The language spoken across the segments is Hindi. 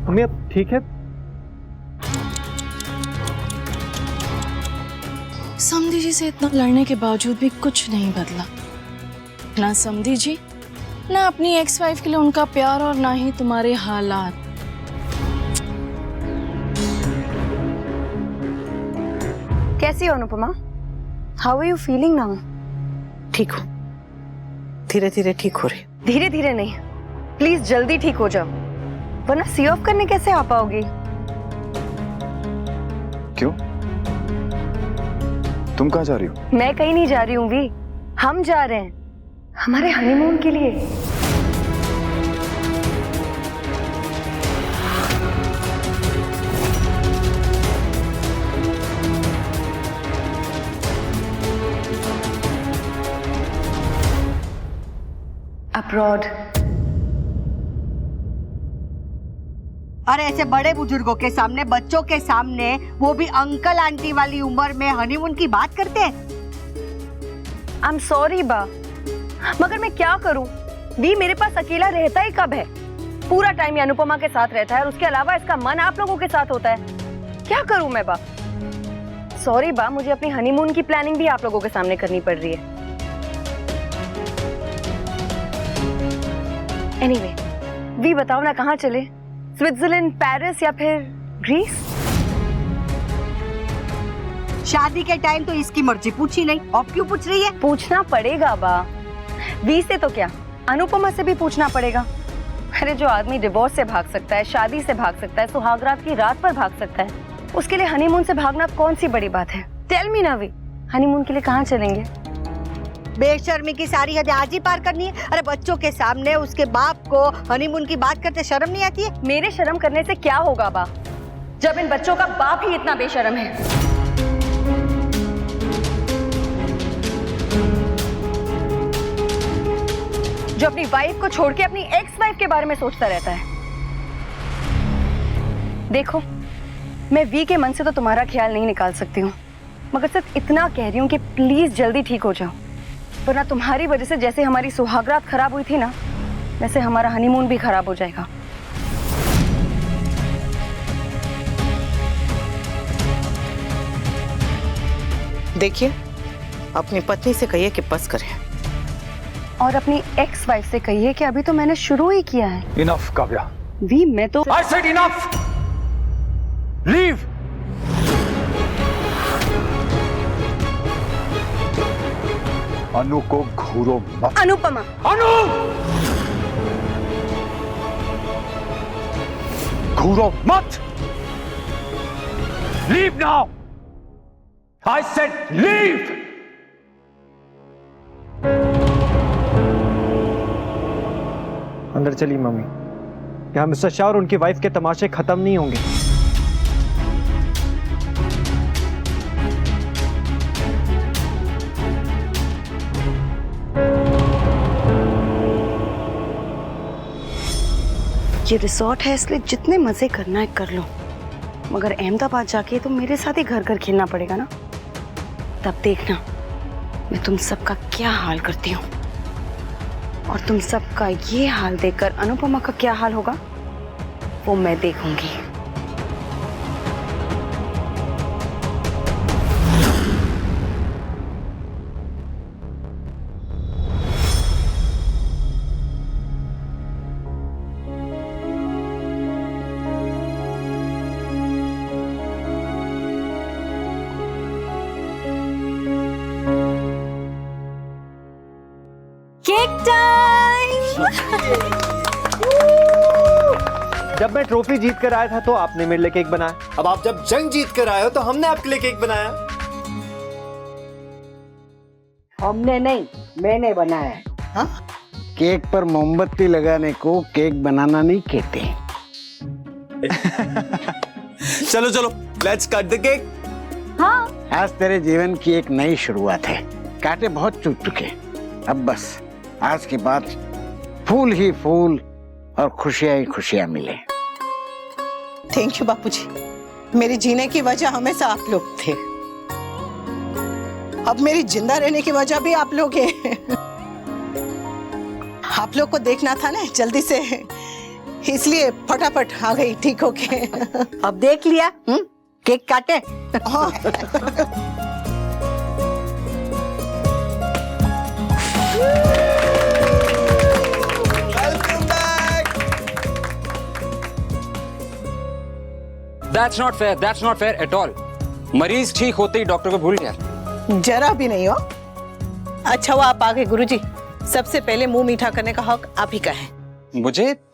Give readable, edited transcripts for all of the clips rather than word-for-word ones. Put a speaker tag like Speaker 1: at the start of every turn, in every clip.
Speaker 1: मम्मी अब ठीक है?
Speaker 2: समधी जी से इतना लड़ने के बावजूद भी कुछ नहीं बदला। ना समधी जी, ना अपनी एक्स वाइफ के लिए उनका प्यार और ना ही तुम्हारे हालात।
Speaker 3: कैसी हो Anupama? How are you feeling now?
Speaker 4: ठीक हूँ, धीरे धीरे ठीक हो रही।
Speaker 3: धीरे धीरे नहीं, प्लीज जल्दी ठीक हो जाओ, वरना सी ऑफ करने कैसे आ पाओगी?
Speaker 5: क्यों? तुम कहाँ जा रही हो?
Speaker 3: मैं कहीं नहीं जा रही हूँ वी, हम जा रहे हैं हमारे हनीमून के लिए। अब्रॉड।
Speaker 6: अरे ऐसे बड़े बुजुर्गों के सामने, बच्चों के सामने, वो भी अंकल आंटी वाली उम्र में हनीमून की बात करते हैं?
Speaker 3: आई एम सॉरी बा, मगर मैं क्या करूं? वी मेरे पास अकेला रहता ही कब है? पूरा टाइम अनुपमा के साथ रहता है और उसके अलावा इसका मन आप लोगों के साथ होता है। क्या करूं मैं बा? सॉरी बा, मुझे अपनी हनीमून की प्लानिंग भी आप लोगों के सामने करनी पड़ रही है। एनीवे, वी बताओ ना कहाँ चले? स्विट्जरलैंड, पेरिस या फिर ग्रीस?
Speaker 6: शादी के टाइम तो इसकी मर्जी पूछी नहीं, अब क्यों पूछ रही है?
Speaker 3: पूछना पड़ेगा बा, वी से तो क्या, अनुपमा से भी पूछना पड़ेगा। अरे जो आदमी डिवोर्स से भाग सकता है, शादी से भाग सकता है, सुहागरात की रात पर भाग सकता है, उसके लिए हनीमून से भागना कौन सी बड़ी बात है? टेल मी ना वी, हनीमून के लिए कहाँ चलेंगे?
Speaker 6: बेशर्मी की सारी हद आज ही पार करनी है। अरे बच्चों के सामने उसके बाप को हनीमून की बात करते शर्म नहीं आती है?
Speaker 3: मेरे शर्म करने से क्या होगा बा, जब इन बच्चों का बाप ही इतना बेशर्म है। जो अपनी वाइफ को छोड़ के अपनी एक्स वाइफ के बारे में सोचता रहता है। देखो, मैं वी के मन से तो तुम्हारा ख्याल नहीं निकाल सकती हूँ, मगर सिर्फ इतना कह रही हूँ कि प्लीज जल्दी ठीक हो जाओ, वरना तुम्हारी वजह से जैसे हमारी सुहागरात खराब हुई थी ना, वैसे हमारा हनीमून भी खराब हो जाएगा।
Speaker 4: देखिए, अपनी पत्नी से कहिए कि बस करे,
Speaker 3: और अपनी एक्स वाइफ से कहिए कि अभी तो मैंने शुरू ही किया है।
Speaker 5: इनफ काव्या।
Speaker 3: वी मैं तो
Speaker 5: I said enough. Leave. अनु को घूरो मत।
Speaker 3: अनुपमा,
Speaker 5: अनु! घूरो मत। Leave now. I said leave.
Speaker 1: अंदर चली मम्मी, यहाँ मिस्टर शाह और उनकी वाइफ के तमाशे खत्म नहीं होंगे।
Speaker 3: ये रिसोर्ट है इसलिए जितने मजे करना है कर लो, मगर अहमदाबाद जाके तो मेरे साथ ही घर घर खेलना पड़ेगा ना। तब देखना मैं तुम सबका क्या हाल करती हूँ, और तुम सबका ये हाल देखकर अनुपमा का क्या हाल होगा वो मैं देखूंगी। Cake time.
Speaker 1: जब मैं ट्रॉफी जीत कर आया था तो आपने मेरे लिए केक बनाया।
Speaker 7: अब आप जब जंग जीत कर आए हो तो हमने आपके लिए केक बनाया।
Speaker 6: हमने नहीं, मैंने बनाया है। हाँ?
Speaker 8: केक पर मोमबत्ती लगाने को केक बनाना नहीं कहते।
Speaker 7: चलो चलो, लेट्स कट द केक।
Speaker 6: हाँ।
Speaker 8: आज तेरे जीवन की एक नई शुरुआत है। कांटे बहुत चुभ चुके, अब बस आज के बाद फूल ही फूल और खुशियां ही खुशियां मिले।
Speaker 4: थैंक यू बापूजी, मेरी जीने की वजह हमेशा आप लोग थे, अब मेरी जिंदा रहने की वजह भी आप लोग हैं। आप लोग को देखना था ना, जल्दी से इसलिए फटाफट आ गई ठीक होके।
Speaker 6: अब देख लिया, केक काटे।
Speaker 5: That's not fair. That's not fair at all. मरीज ठीक होते ही डॉक्टर को भूल गया।
Speaker 4: जरा भी नहीं हो। अच्छा वो आप आ गए गुरुजी। सबसे पहले मुंह मीठा करने का हक आप ही का है।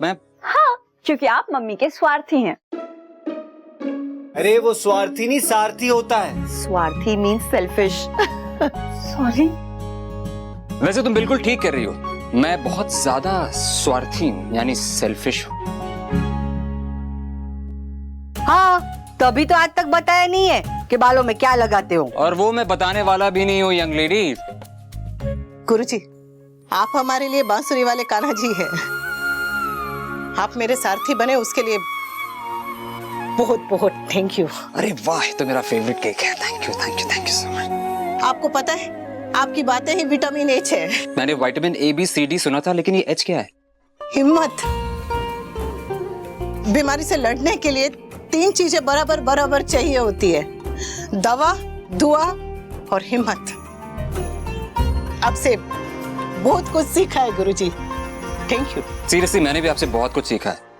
Speaker 5: मैं
Speaker 9: हाँ, क्योंकि आप मम्मी के स्वार्थी हैं।
Speaker 7: अरे वो स्वार्थी नहीं सारथी होता है।
Speaker 6: स्वार्थी मीन्स सेल्फिश।
Speaker 9: सॉरी।
Speaker 5: वैसे तुम बिल्कुल ठीक कर रही हो। मैं बहुत ज्यादा स्वार्थी हूँ, यानी सेल्फिश हूँ।
Speaker 6: हाँ, तभी तो आज तक बताया नहीं है कि बालों में क्या लगाते हो।
Speaker 5: और वो मैं बताने वाला भी नहीं हूँ यंग लेडी।
Speaker 4: गुरुजी, आप हमारे लिए बांसुरी वाले कान्हा जी हैं। आप मेरे सारथी बने उसके लिए बहुत बहुत थैंक यू।
Speaker 5: अरे वाह, तो मेरा फेवरेट केक है। Thank you thank you thank you so much.
Speaker 4: आपको पता है आपकी बातें ही विटामिन एच है।
Speaker 5: मैंने vitamin A B C D सुना था, लेकिन ये एच क्या है?
Speaker 4: हिम्मत। बीमारी से लड़ने के लिए 3 चीजें बराबर बराबर चाहिए होती है, दवा, दुआ और हिम्मत। आपसे बहुत कुछ सीखा है गुरुजी, थैंक यू।
Speaker 5: सीरियसली मैंने भी आपसे बहुत कुछ सीखा है।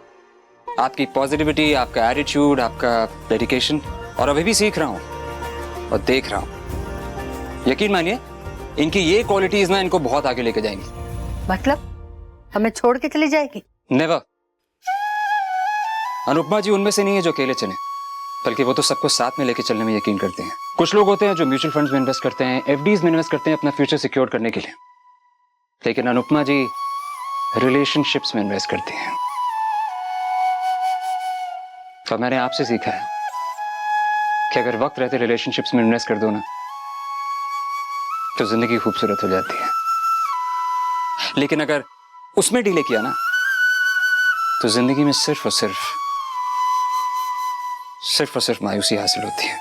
Speaker 5: आपकी पॉजिटिविटी, आपका एटीट्यूड, आपका डेडिकेशन, और अभी भी सीख रहा हूँ और देख रहा हूँ। यकीन मानिए इनकी ये क्वालिटीज ना इनको बहुत आगे लेके जाएंगी।
Speaker 6: मतलब हमें छोड़ के चली जाएगी?
Speaker 5: नेवर। अनुपमा जी उनमें से नहीं है जो अकेले चले, बल्कि वो तो सबको साथ में लेके चलने में यकीन करते हैं। कुछ लोग होते हैं जो म्यूचुअल फंड्स में इन्वेस्ट करते हैं, एफडीज में इन्वेस्ट करते हैं अपना फ्यूचर सिक्योर करने के लिए, लेकिन अनुपमा जी रिलेशनशिप्स में इन्वेस्ट करती हैं। तो मैंने आपसे सीखा है कि अगर वक्त रहते रिलेशनशिप्स में इन्वेस्ट कर दो ना, तो जिंदगी खूबसूरत हो जाती है, लेकिन अगर उसमें डिले किया ना, तो जिंदगी में सिर्फ और सिर्फ मायूसी हासिल होती है।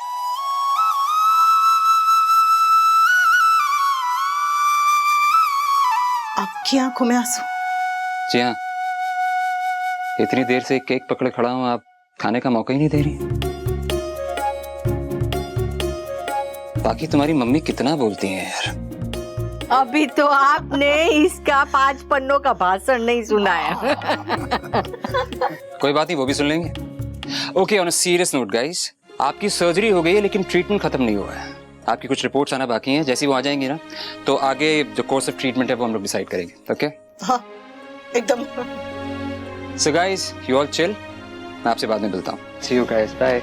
Speaker 4: आपकी आंखों में आंसू?
Speaker 5: जी हाँ, इतनी देर से एक केक पकड़े खड़ा हूं, आप खाने का मौका ही नहीं दे रही। बाकी तुम्हारी मम्मी कितना बोलती हैं यार।
Speaker 6: अभी तो आपने इसका 5 पन्नों का भाषण नहीं सुना है।
Speaker 5: कोई बात नहीं, वो भी सुन लेंगे। Okay, on a serious note guys, आपकी सर्जरी हो गई है लेकिन ट्रीटमेंट खत्म नहीं हुआ है। आपकी कुछ रिपोर्ट्स आना बाकी हैं, जैसी वो आ जाएंगी ना, तो आगे जो कोर्स ऑफ ट्रीटमेंट है वो हम लोग डिसाइड करेंगे। ओके?
Speaker 4: हाँ, एकदम।
Speaker 5: So guys, you all chill, मैं आपसे बाद में मिलता हूँ। सी यू गाइस, बाय।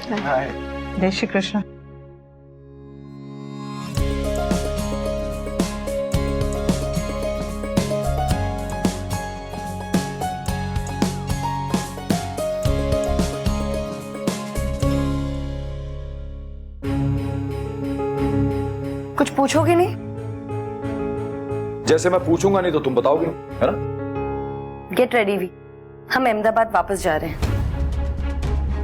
Speaker 4: जय श्री कृष्ण।
Speaker 3: कुछ पूछोगे नहीं?
Speaker 10: जैसे मैं पूछूंगा नहीं तो तुम बताओगे, है ना?
Speaker 3: गेट रेडी भी, हम अहमदाबाद वापस जा रहे हैं।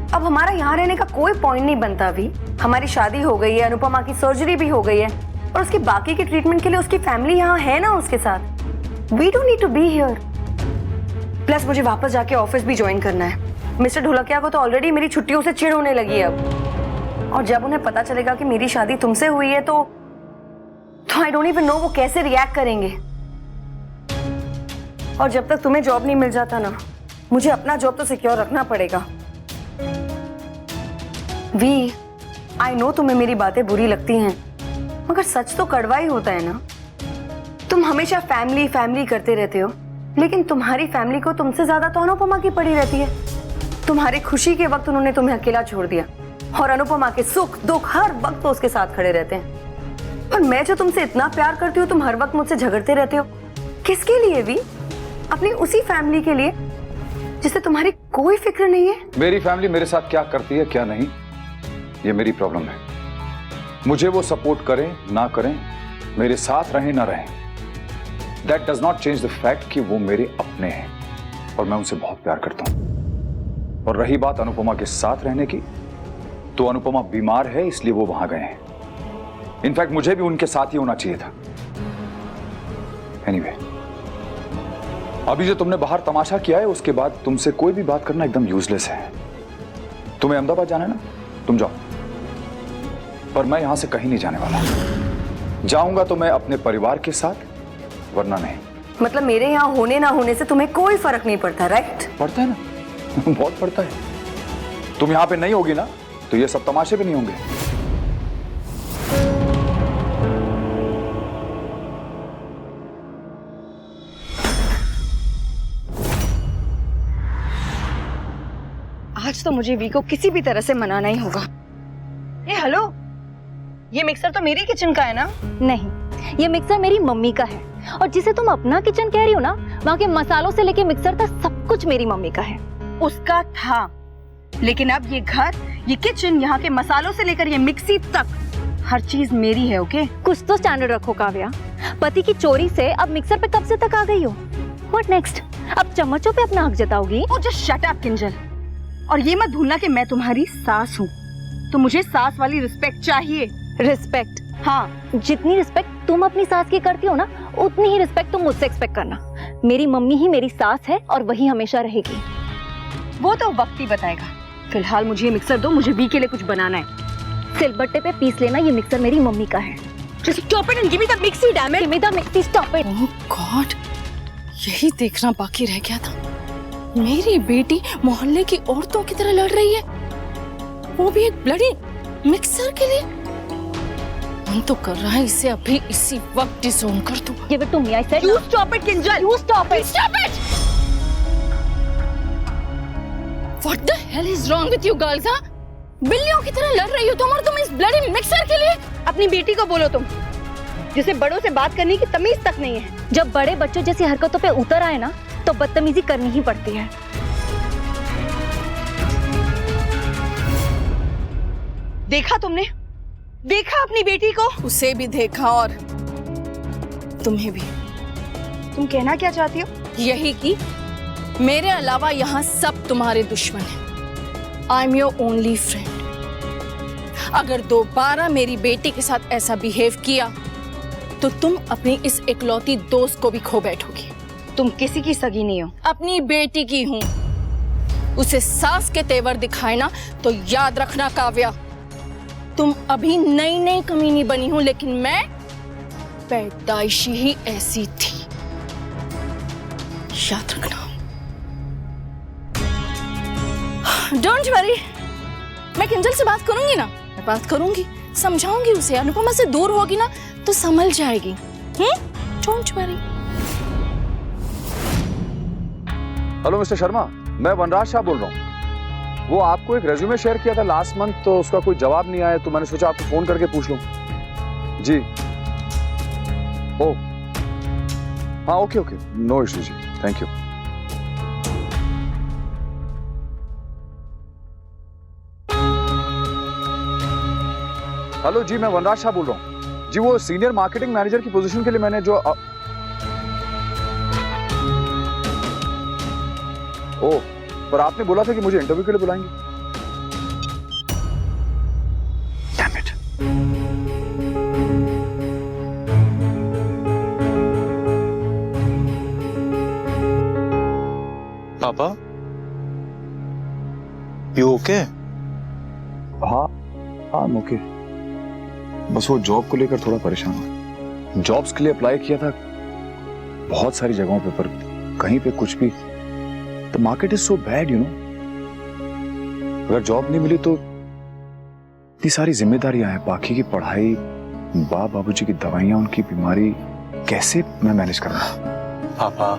Speaker 3: अब हमारा यहाँ रहने का कोई पॉइंट नहीं बनता भी। हमारी शादी हो गई है, अनुपमा की सर्जरी भी हो गई है, और उसकी बाकी के ट्रीटमेंट के लिए उसकी फैमिली यहाँ है ना उसके साथ। We don't need to be here. Plus मुझे वापस जाके ऑफिस भी ज्वाइन करना है। मिस्टर ढोलकिया को तो ऑलरेडी मेरी छुट्टियों से चिढ़ होने लगी है अब, और जब उन्हें पता चलेगा कि मेरी शादी तुमसे हुई है तो आई डोंट इवन नो वो कैसे रिएक्ट करेंगे। और जब तक तुम्हें जॉब नहीं मिल जाता ना, मुझे अपना जॉब तो सिक्योर रखना पड़ेगा। वी, आई नो तुम्हें मेरी बातें बुरी लगती हैं, मगर सच तो कड़वा ही होता है ना। तुम हमेशा फैमिली फैमिली करते रहते हो, लेकिन तुम्हारी फैमिली को तुमसे ज्यादा तो अनुपमा की पड़ी रहती है। तुम्हारी खुशी के वक्त उन्होंने तुम्हें अकेला छोड़ दिया, और अनुपमा के सुख दुख हर वक्त तो उसके साथ खड़े रहते हैं। और मैं जो तुमसे इतना प्यार करती हूँ, तुम हर वक्त मुझसे झगड़ते रहते हो। किसके लिए भी? अपनी उसी फैमिली के लिए जिससे तुम्हारी कोई फिक्र नहीं है।
Speaker 10: मेरी फैमिली मेरे साथ क्या करती है क्या नहीं, ये मेरी प्रॉब्लम है। मुझे वो सपोर्ट करें ना करें, मेरे साथ रहें ना रहें, that does not change the fact कि वो मेरे अपने हैं और मैं उनसे बहुत प्यार करता हूं। और रही बात अनुपमा के साथ रहने की, तो अनुपमा बीमार है इसलिए वो वहां गए हैं। इनफैक्ट मुझे भी उनके साथ ही होना चाहिए था। एनीवे, अभी जो तुमने बाहर तमाशा किया है उसके बाद तुमसे कोई भी बात करना एकदम यूजलेस है। तुम्हें अहमदाबाद जाना है ना, तुम जाओ, पर मैं यहां से कहीं नहीं जाने वाला। जाऊंगा तो मैं अपने परिवार के साथ, वरना नहीं।
Speaker 3: मतलब मेरे यहाँ होने ना होने से तुम्हें कोई फर्क नहीं पड़ता, राइट?
Speaker 10: पड़ता है ना, बहुत पड़ता है। तुम यहां पे नहीं होगी ना तो ये सब तमाशे भी नहीं होंगे।
Speaker 3: आज तो मुझे वी को किसी भी तरह से मनाना ही होगा। ए हेलो, ये मिक्सर तो मेरी किचन का है ना?
Speaker 9: नहीं, ये मिक्सर मेरी मम्मी का है, और जिसे तुम अपना किचन कह रही हो ना, वहाँ के मसालों से लेके मिक्सर तक सब कुछ मेरी मम्मी का है।
Speaker 3: उसका था, लेकिन अब ये घर, ये किचन, यहाँ के मसालों से लेकर ये मिक्सी तक हर चीज मेरी है। ओके,
Speaker 9: कुछ तो स्टैंडर्ड रखो काव्या। पति की चोरी से अब मिक्सर पे कब से तक आ गई हो? What next? अब चम्मचों पे अपना हक जताओगी?
Speaker 3: ओ जस्ट शट अप किंजल। और ये मत भूलना कि मैं तुम्हारी सास हूँ, तो मुझे सास वाली रिस्पेक्ट चाहिए।
Speaker 9: रिस्पेक्ट?
Speaker 3: हाँ,
Speaker 9: जितनी रिस्पेक्ट तुम अपनी सास की करती हो ना, उतनी ही रिस्पेक्ट तुम मुझसे एक्सपेक्ट करना। मेरी मम्मी ही मेरी सास है और वही हमेशा रहेगी।
Speaker 3: वो तो वक्त ही बताएगा। फिलहाल मुझे ये मिक्सर दो, मुझे वी के लिए कुछ बनाना है।
Speaker 9: सिलबट्टे पे पीस लेना, ये मिक्सर मेरी मम्मी का है।
Speaker 3: Just stop it and give me the mixie, damn it!
Speaker 9: Give me the mixie, stop it!
Speaker 2: Oh God, यही देखना बाकी रह गया था। मेरी बेटी मोहल्ले की औरतों की तरह लड़ रही है, वो भी एक ब्लडी मिक्सर के लिए। मन तो कर रहा है इसे अभी इसी वक्त डिसोन कर दूं।
Speaker 9: Give it to me, I said.
Speaker 3: You stop it, Kinjal!
Speaker 9: You stop it!
Speaker 2: Stop it! What the hell is wrong with you girls? हाँ? बिल्लियों की तरह लड़ रही हो तुम, और तुम इस ब्लडी मिक्सर के लिए।
Speaker 3: अपनी बेटी को बोलो तुम, जिसे बड़ों से बात करने की तमीज तक नहीं है।
Speaker 9: जब बड़े बच्चों जैसी हरकतों पे उतर आए ना, तो बदतमीजी करनी ही पड़ती है।
Speaker 3: देखा तुमने? देखा अपनी बेटी को?
Speaker 2: उसे भी देखा और तुम्हें भी।
Speaker 3: तुम कहना क्या चाहती हो?
Speaker 2: यही कि मेरे अलावा यहाँ सब तुम्हारे दुश्मन हैं। I am your only friend. अगर दोबारा मेरी बेटी के साथ ऐसा बिहेव किया तो तुम अपनी इस इकलौती दोस्त को भी खो बैठोगी।
Speaker 3: तुम किसी की सगी नहीं हो।
Speaker 2: अपनी बेटी की हूँ। उसे सास के तेवर दिखाए ना तो याद रखना काव्या, तुम अभी नई नई कमीनी बनी हो, लेकिन मैं पैदाइशी ही ऐसी थी, याद रखना। डोंट वरी, मैं किंजल से बात करूंगी ना, मैं बात करूंगी, समझाऊंगी उसे। अनुपमा से दूर होगी ना तो संभल जाएगी। Don't worry.
Speaker 10: Hello mister Sharma, मैं वनराज शाह बोल रहा हूँ। वो आपको एक रेज्यूमे शेयर किया था लास्ट मंथ, तो उसका कोई जवाब नहीं आया, तो मैंने सोचा आपको फोन करके पूछ लूं। जी, ओ हाँ, ओके ओके, नो इशू जी, थैंक यू। हेलो जी, मैं वनराज शाह बोल रहा हूँ जी। वो सीनियर मार्केटिंग मैनेजर की पोजीशन के लिए मैंने जो ओह, पर आपने बोला था कि मुझे इंटरव्यू के लिए बुलाएंगे। Damn it.
Speaker 7: पापा, यू ओके?
Speaker 10: हाँ हाँ, ओके। बस वो जॉब को लेकर थोड़ा परेशान हूँ। जॉब्स के लिए अप्लाई किया था बहुत सारी जगहों पे, पर कहीं पे कुछ भी। The market is so bad, you know. अगर जॉब नहीं मिली तो इतनी सारी जिम्मेदारियां हैं, बाकी की पढ़ाई, बाबूजी की दवाइयां, उनकी बीमारी, कैसे मैं मैनेज करूंगा?
Speaker 7: पापा,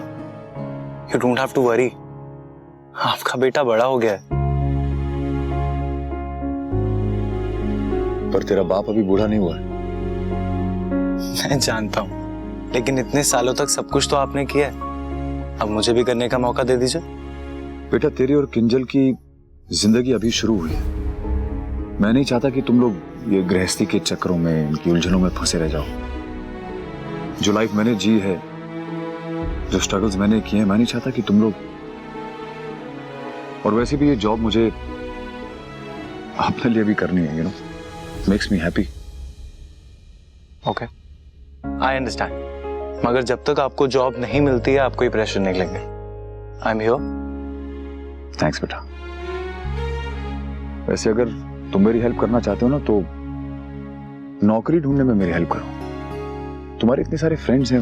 Speaker 7: you don't have to worry. आपका बेटा बड़ा हो गया है।
Speaker 10: पर तेरा बाप अभी बूढ़ा नहीं हुआ है।
Speaker 7: मैं जानता हूँ, लेकिन इतने सालों तक सब कुछ तो आपने किया है, अब मुझे भी करने का मौका दे दीजिए।
Speaker 10: बेटा, तेरी और किंजल की जिंदगी अभी शुरू हुई है। मैं नहीं चाहता कि तुम लोग ये गृहस्थी के चक्रों में, इनकी उलझनों में फंसे रह जाओ। जो लाइफ मैंने जी है, जो स्ट्रगल्स मैंने किए हैं, मैं नहीं चाहता कि तुम लोग। और वैसे भी ये जॉब मुझे अपने लिए भी करनी है, you know, makes me happy.
Speaker 7: Okay, I understand, मगर जब तक आपको जॉब नहीं मिलती है, आप कोई प्रेशर नहीं लेंगे। I am here.
Speaker 10: थैंक्स बेटा। वैसे अगर तुम मेरी हेल्प करना चाहते हो ना, तो नौकरी ढूंढने में मेरी हेल्प करो। तुम्हारे इतने सारे फ्रेंड्स हैं,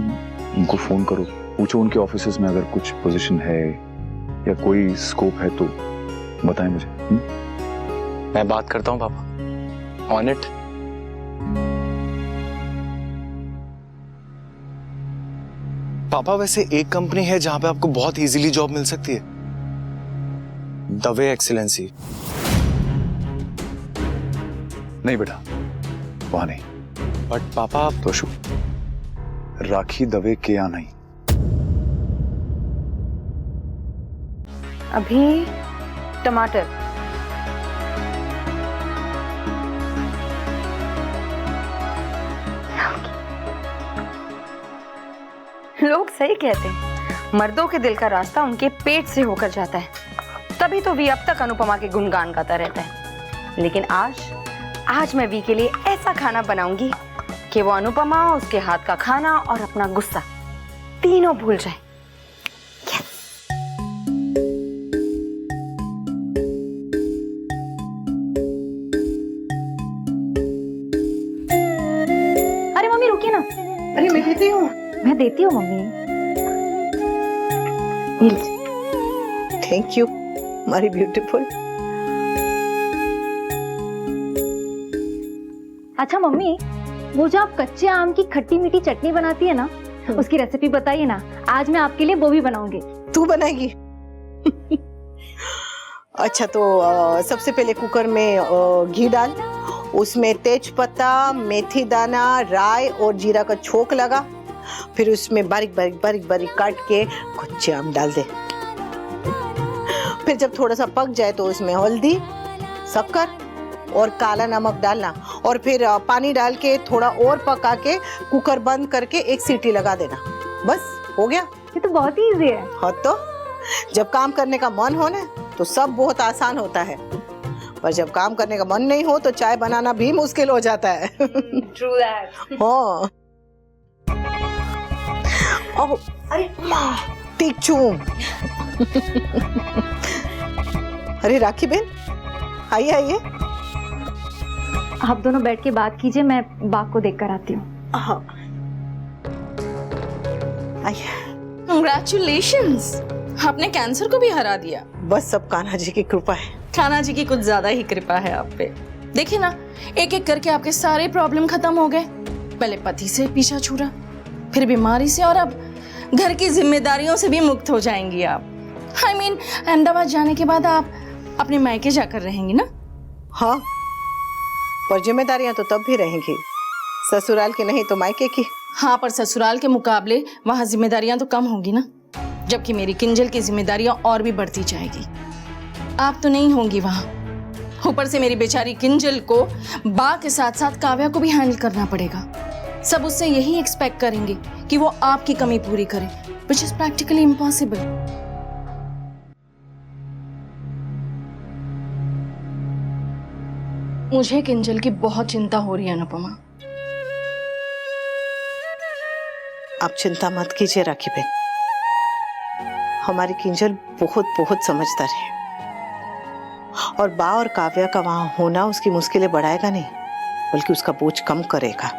Speaker 10: उनको फोन करो, पूछो उनके ऑफिसेज में अगर कुछ पोजीशन है या कोई स्कोप है तो बताएं मुझे।
Speaker 7: मैं बात करता हूँ पापा, ऑन इट। पापा वैसे एक कंपनी है जहां पे आपको बहुत इजीली जॉब मिल सकती है, दवे एक्सीलेंसी।
Speaker 10: नहीं बेटा, वहां नहीं।
Speaker 7: बट पापा आप
Speaker 10: तो शु राखी दवे के यहाँ नहीं।
Speaker 3: अभी टमाटर। लोग सही कहते हैं, मर्दों के दिल का रास्ता उनके पेट से होकर जाता है। तभी तो वी अब तक अनुपमा के गुणगान गाता रहता है। लेकिन आज मैं वी के लिए ऐसा खाना बनाऊंगी कि वो अनुपमा, उसके हाथ का खाना और अपना गुस्सा तीनों भूल जाए।
Speaker 9: अरे मम्मी रुकिए ना।
Speaker 4: अरे मैं देती हूँ।
Speaker 9: मैं देती हूँ मम्मी।
Speaker 4: थैंक यू मारी ब्यूटीफुल।
Speaker 9: अच्छा मम्मी, वो जो आप कच्चे आम की खट्टी मीठी चटनी बनाती है ना, उसकी रेसिपी बताइए ना। आज मैं आपके लिए वो भी बनाऊंगी।
Speaker 4: तू बनाएगी? अच्छा तो सबसे पहले कुकर में घी डाल, उसमें तेज पत्ता, मेथी दाना, राई और जीरा का छोंक लगा। फिर उसमें बारीक बारीक काट के कच्चे आम डाल दे। फिर जब थोड़ा सा पक जाए तो उसमें हल्दी, शक्कर और काला नमक डालना, और फिर पानी डाल के थोड़ा और पका के कुकर बंद करके एक सीटी लगा देना। बस हो गया।
Speaker 9: ये तो बहुत ही इजी है।
Speaker 4: हाँ तो जब काम करने का मन हो ना तो सब बहुत आसान होता है, पर जब काम करने का मन नहीं हो तो चाय बनाना भी मुश्किल हो जाता है।
Speaker 9: True that.
Speaker 4: हाँ। ओह, अरे माँ, टीक चूम। अरे राखी बहन, आइए आइए।
Speaker 9: आप दोनों बैठ के बात कीजिए, मैं बाग को देख कर आती हूँ।
Speaker 4: हाँ। आइए।
Speaker 2: कंग्रेचुलेशंस, आपने कैंसर को भी हरा दिया।
Speaker 4: बस सब कान्हा जी की कृपा है।
Speaker 2: कान्हा जी की कुछ ज्यादा ही कृपा है आप पे। देखिए ना, एक एक करके आपके सारे प्रॉब्लम खत्म हो गए। पहले पति से पीछा छूटा, फिर बीमारी से, और अब घर की जिम्मेदारियों से भी मुक्त हो जाएंगी आप। I mean, अहमदाबाद जाने के बाद आप अपने मायके जाकर रहेंगी ना?
Speaker 4: हाँ, पर जिम्मेदारियां तो तब भी रहेंगी, ससुराल की नहीं तो मायके की।
Speaker 2: हाँ, पर ससुराल के मुकाबले वहाँ जिम्मेदारियां तो कम होंगी ना, जबकि मेरी किंजल की जिम्मेदारियां और भी बढ़ती जाएगी। आप तो नहीं होंगी वहाँ, ऊपर से मेरी बेचारी किंजल को बा के साथ साथ काव्या को भी हैंडल करना पड़ेगा। सब उससे यही एक्सपेक्ट करेंगे कि वो आपकी कमी पूरी करे, which is practically impossible. मुझे किंजल की बहुत चिंता हो रही है अनुपमा।
Speaker 4: आप चिंता मत कीजिए राखी बहन, हमारी किंजल बहुत बहुत समझदार है, और बा और काव्या का वहां होना उसकी मुश्किलें बढ़ाएगा नहीं, बल्कि उसका बोझ कम करेगा।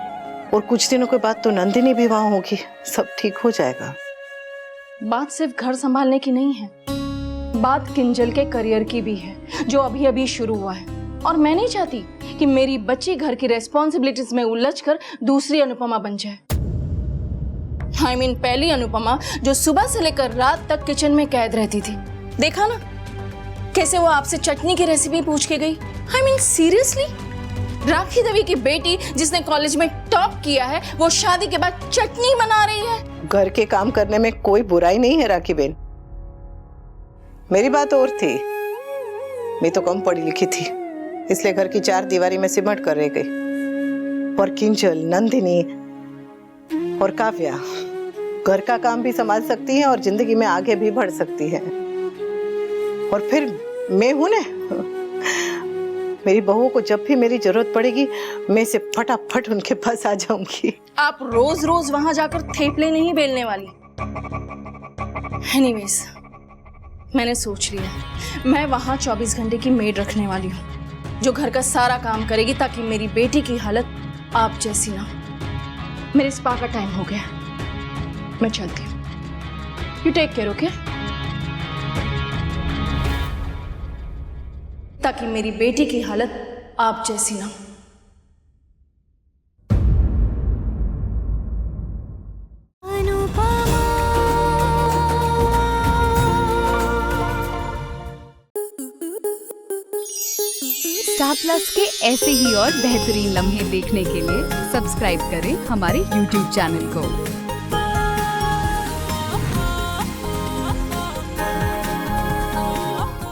Speaker 4: और कुछ दिनों के बाद तो नंदिनी भी वहां होगी, सब ठीक हो जाएगा।
Speaker 2: बात सिर्फ घर संभालने की नहीं है, बात किंजल के करियर की भी है, जो अभी अभी शुरू हुआ है। और मैं नहीं चाहती कि मेरी बच्ची घर की रेस्पॉन्सिबिलिटीज में उलझकर दूसरी अनुपमा बन जाए। I mean, पहली अनुपमा जो सुबह से लेकर रात तक किचन में कैद रहती थी, देखा ना कैसे वो आपसे चटनी की रेसिपी पूछ के गई। I mean, सीरियसली, राखी देवी की बेटी जिसने कॉलेज में टॉप किया है, वो शादी के बाद चटनी बना रही है।
Speaker 4: घर के काम करने में कोई बुराई नहीं है राखी बहन, मेरी बात और थी। मैं तो कम पढ़ी लिखी थी, इसलिए घर की चार दीवारी में सिमट कर रह गई। और किंजल, नंदिनी और काव्या घर का काम भी संभाल सकती है और जिंदगी में आगे भी बढ़ सकती है। और फिर मैं हूं ना, मेरी बहू को जब भी मेरी जरूरत पड़ेगी मैं से फटाफट उनके पास आ जाऊंगी।
Speaker 2: आप रोज रोज वहां जाकर थेपले नहीं बेलने वाली। एनीवेज, मैंने सोच लिया, मैं वहां 24 घंटे की मेड रखने वाली हूँ जो घर का सारा काम करेगी, ताकि मेरी बेटी की हालत आप जैसी ना हो। मेरे स्पा का टाइम हो गया, मैं चलती हूँ। You take care, okay? ताकि मेरी बेटी की हालत आप जैसी ना हो।
Speaker 11: स्टार प्लस के ऐसे ही और बेहतरीन लम्हे देखने के लिए सब्सक्राइब करें हमारे YouTube चैनल को।